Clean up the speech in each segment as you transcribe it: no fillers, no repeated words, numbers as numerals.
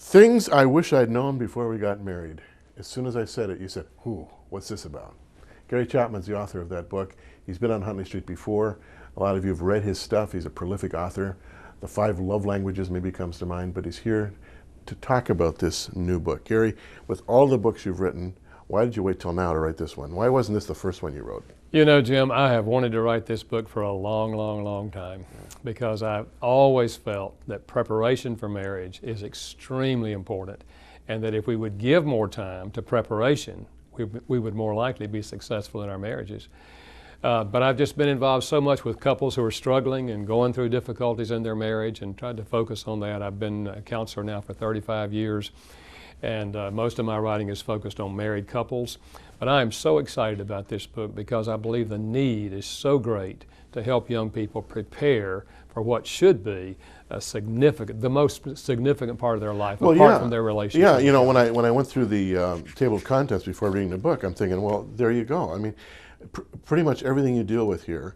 Things I wish I'd known before we got married. As soon as I said it, you said, "Ooh, what's this about?" Gary Chapman's the author of that book. He's been on Huntley Street before. A lot of you have read his stuff. He's a prolific author. The 5 love languages maybe comes to mind, but he's here to talk about this new book. Gary, with all the books you've written, why did you wait till now to write this one? Why wasn't this the first one you wrote? You know, Jim, I have wanted to write this book for a long time because I've always felt that preparation for marriage is extremely important, and that if we would give more time to preparation, we would more likely be successful in our marriages. But I've just been involved so much with couples who are struggling and going through difficulties in their marriage and tried to focus on that. I've been a counselor now for 35 years, and most of my writing is focused on married couples. But I am so excited about this book because I believe the need is so great to help young people prepare for what should be the most significant part of their life, apart from their relationship. Yeah, you know, when I went through the table of contents before reading the book, I'm thinking, well, there you go. I mean, pretty much everything you deal with here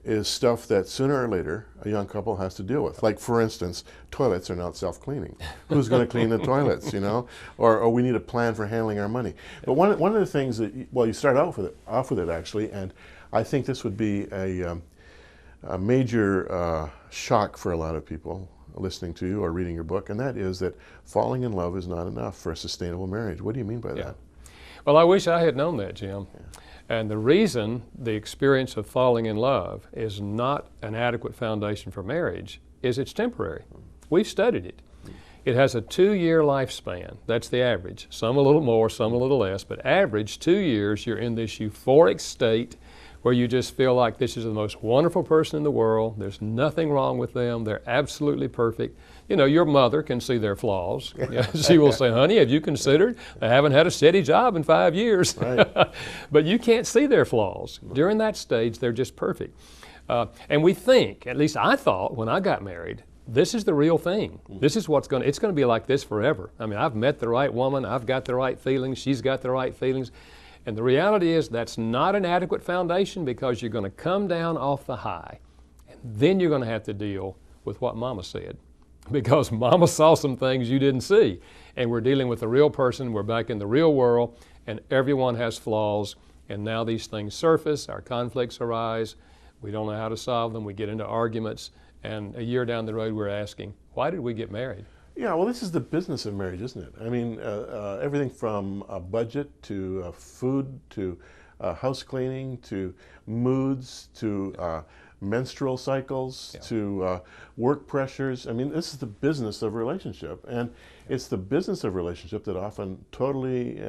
is stuff that sooner or later a young couple has to deal with. Like, for instance, toilets are not self-cleaning. Who's going to clean the toilets, you know? Or we need a plan for handling our money. But one of the things that, well, you start off with it actually, and I think this would be a major shock for a lot of people listening to you or reading your book, and that is that falling in love is not enough for a sustainable marriage. What do you mean by that? Well, I wish I had known that, Jim. Yeah. And the reason the experience of falling in love is not an adequate foundation for marriage is it's temporary. We've studied it. It has a 2-year lifespan. That's the average. Some a little more, some a little less, but average 2 years, you're in this euphoric state where you just feel like this is the most wonderful person in the world. There's nothing wrong with them. They're absolutely perfect. You know, your mother can see their flaws. She will say, "Honey, have you considered they haven't had a steady job in 5 years?" Right. But you can't see their flaws. During that stage, they're just perfect. And we think, at least I thought when I got married, this is the real thing. This is it's going to be like this forever. I mean, I've met the right woman. I've got the right feelings. She's got the right feelings. And the reality is that's not an adequate foundation because you're going to come down off the high. And then you're going to have to deal with what Mama said. Because Mama saw some things you didn't see. And we're dealing with a real person. We're back in the real world. And everyone has flaws. And now these things surface. Our conflicts arise. We don't know how to solve them. We get into arguments. And a year down the road, we're asking, why did we get married? Yeah, well, this is the business of marriage, isn't it? I mean, everything from a budget to food to house cleaning to moods to menstrual cycles to work pressures. I mean, this is the business of relationship, and it's the business of relationship that often totally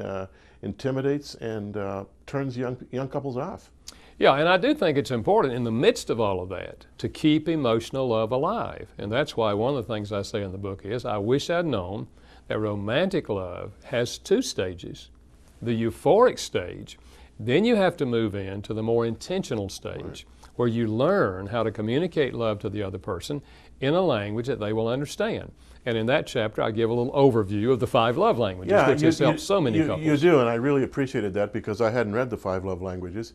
intimidates and turns young couples off. Yeah, and I do think it's important in the midst of all of that to keep emotional love alive. And that's why one of the things I say in the book is I wish I'd known that romantic love has 2 stages. The euphoric stage, then you have to move into the more intentional stage where you learn how to communicate love to the other person in a language that they will understand. And in that chapter, I give a little overview of the 5 love languages, which has helped so many couples. You do, and I really appreciated that because I hadn't read the 5 love languages.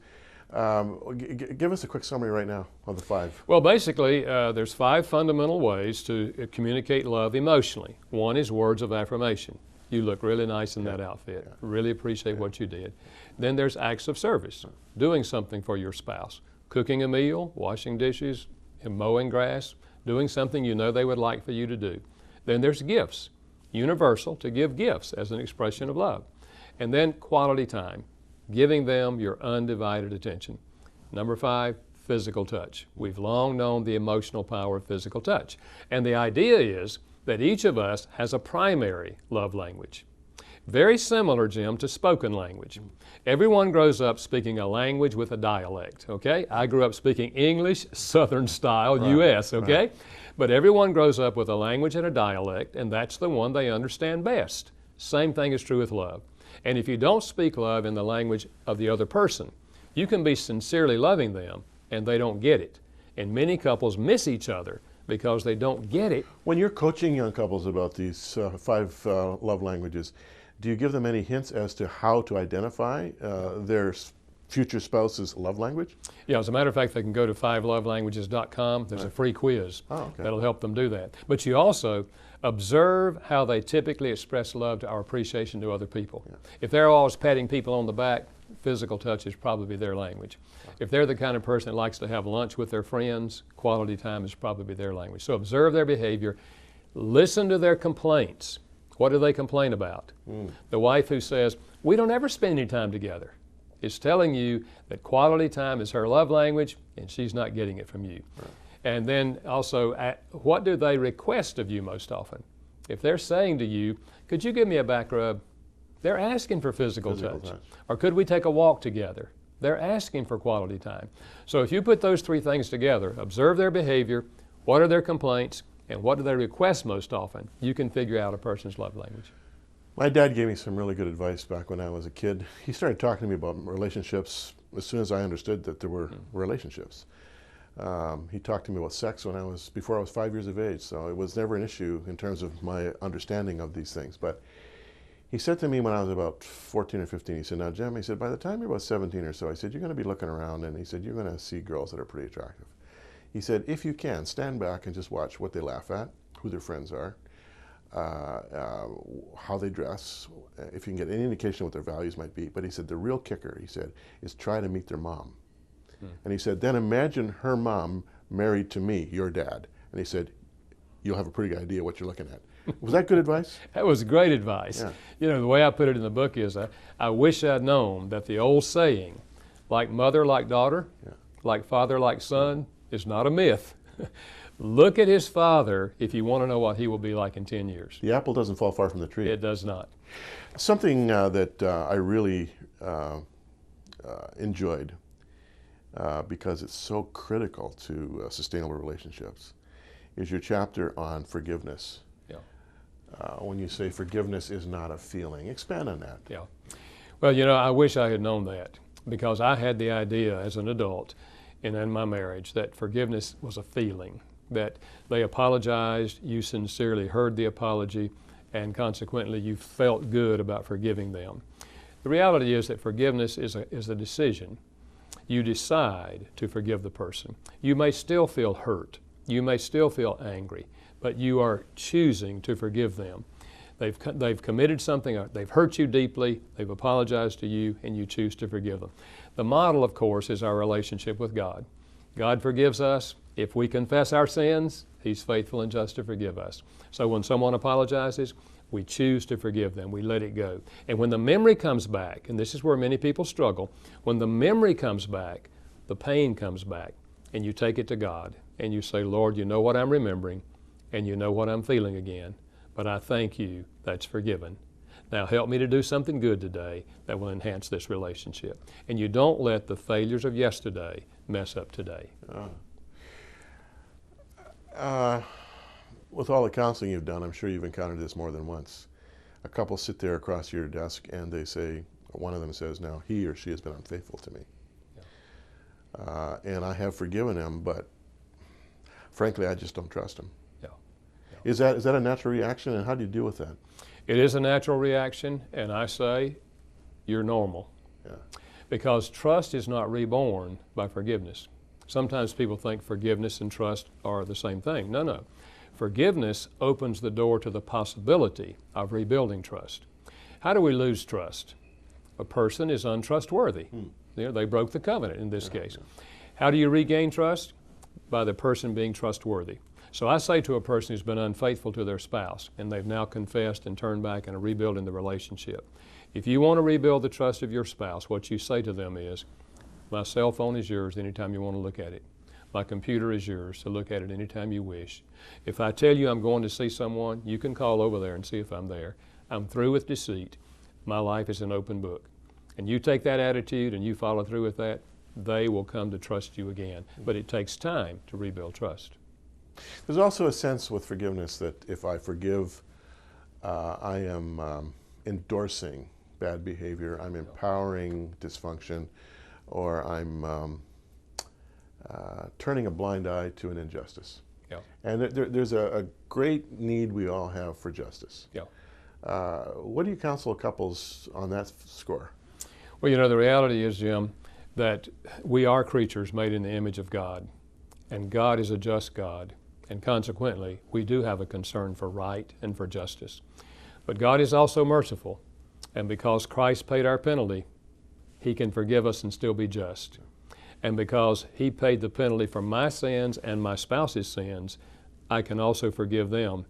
Give us a quick summary right now of the 5. Well, basically, there's 5 fundamental ways to communicate love emotionally. One is words of affirmation. You look really nice in that outfit. Really appreciate what you did. Then there's acts of service, doing something for your spouse. Cooking a meal, washing dishes, mowing grass, doing something you know they would like for you to do. Then there's gifts, universal, to give gifts as an expression of love. And then quality time, giving them your undivided attention. Number 5, physical touch. We've long known the emotional power of physical touch. And the idea is that each of us has a primary love language. Very similar, Jim, to spoken language. Everyone grows up speaking a language with a dialect, okay? I grew up speaking English, Southern style, U.S., okay? Right. But everyone grows up with a language and a dialect, and that's the one they understand best. Same thing is true with love. And if you don't speak love in the language of the other person, you can be sincerely loving them and they don't get it. And many couples miss each other because they don't get it. When you're coaching young couples about these 5 love languages, do you give them any hints as to how to identify their future spouse's love language? Yeah, as a matter of fact, they can go to 5lovelanguages.com. There's a free quiz that'll help them do that. But you also, Observe how they typically express love or appreciation to other people. Yeah. If they're always patting people on the back, physical touch is probably their language. If they're the kind of person that likes to have lunch with their friends, quality time is probably their language. So observe their behavior. Listen to their complaints. What do they complain about? The wife who says, we don't ever spend any time together, is telling you that quality time is her love language and she's not getting it from you. Right. And then also, what do they request of you most often? If they're saying to you, could you give me a back rub? They're asking for physical touch. Or could we take a walk together? They're asking for quality time. So if you put those three things together, observe their behavior, what are their complaints, and what do they request most often, you can figure out a person's love language. My dad gave me some really good advice back when I was a kid. He started talking to me about relationships as soon as I understood that there were relationships. He talked to me about sex before I was 5 years of age, so it was never an issue in terms of my understanding of these things. But he said to me when I was about 14 or 15, he said, now Jim, he said, by the time you're about 17 or so, I said, you're going to be looking around, and he said, you're going to see girls that are pretty attractive. He said, if you can, stand back and just watch what they laugh at, who their friends are, how they dress, if you can get any indication of what their values might be. But he said, the real kicker, he said, is try to meet their mom. And he said, then imagine her mom married to me, your dad. And he said, you'll have a pretty good idea what you're looking at. Was that good advice? That was great advice. Yeah. You know, the way I put it in the book is, I wish I'd known that the old saying, like mother, like daughter, like father, like son, is not a myth. Look at his father if you want to know what he will be like in 10 years. The apple doesn't fall far from the tree. It does not. Something that I really enjoyed because it's so critical to sustainable relationships is your chapter on forgiveness. Yeah. When you say forgiveness is not a feeling, expand on that. Yeah. Well, you know, I wish I had known that, because I had the idea as an adult and in my marriage that forgiveness was a feeling, that they apologized, you sincerely heard the apology, and consequently you felt good about forgiving them. The reality is that forgiveness is a decision. You decide to forgive the person. You may still feel hurt. You may still feel angry, but you are choosing to forgive them. They've committed something, they've hurt you deeply, they've apologized to you, and you choose to forgive them. The model, of course, is our relationship with God. God forgives us. If we confess our sins, He's faithful and just to forgive us. So when someone apologizes, we choose to forgive them. We let it go. And when the memory comes back, and this is where many people struggle, when the memory comes back, the pain comes back, and you take it to God, and you say, Lord, you know what I'm remembering, and you know what I'm feeling again, but I thank you that's forgiven. Now help me to do something good today that will enhance this relationship. And you don't let the failures of yesterday mess up today. With all the counseling you've done, I'm sure you've encountered this more than once. A couple sit there across your desk and they say, one of them says, now he or she has been unfaithful to me. Yeah. And I have forgiven him, but frankly, I just don't trust him. Yeah. Yeah. Is that a natural reaction, and how do you deal with that? It is a natural reaction, and I say, you're normal. Yeah. Because trust is not reborn by forgiveness. Sometimes people think forgiveness and trust are the same thing. No, no. Forgiveness opens the door to the possibility of rebuilding trust. How do we lose trust? A person is untrustworthy. You know, they broke the covenant in this case. How do you regain trust? By the person being trustworthy. So I say to a person who's been unfaithful to their spouse, and they've now confessed and turned back and are rebuilding the relationship, if you want to rebuild the trust of your spouse, what you say to them is, my cell phone is yours anytime you want to look at it. My computer is yours to look at it anytime you wish. If I tell you I'm going to see someone, you can call over there and see if I'm there. I'm through with deceit. My life is an open book. And you take that attitude and you follow through with that, they will come to trust you again. But it takes time to rebuild trust. There's also a sense with forgiveness that if I forgive, I am endorsing bad behavior, I'm empowering dysfunction, or I'm turning a blind eye to an injustice. Yeah. And there's a great need we all have for justice. Yeah. What do you counsel couples on that score? Well, you know, the reality is, Jim, that we are creatures made in the image of God, and God is a just God, and consequently, we do have a concern for right and for justice. But God is also merciful, and because Christ paid our penalty, He can forgive us and still be just. And because He paid the penalty for my sins and my spouse's sins, I can also forgive them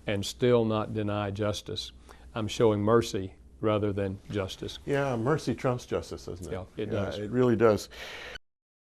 and still not deny justice. I'm showing mercy rather than justice. Yeah, mercy trumps justice, doesn't it? Yeah, it does. It really does.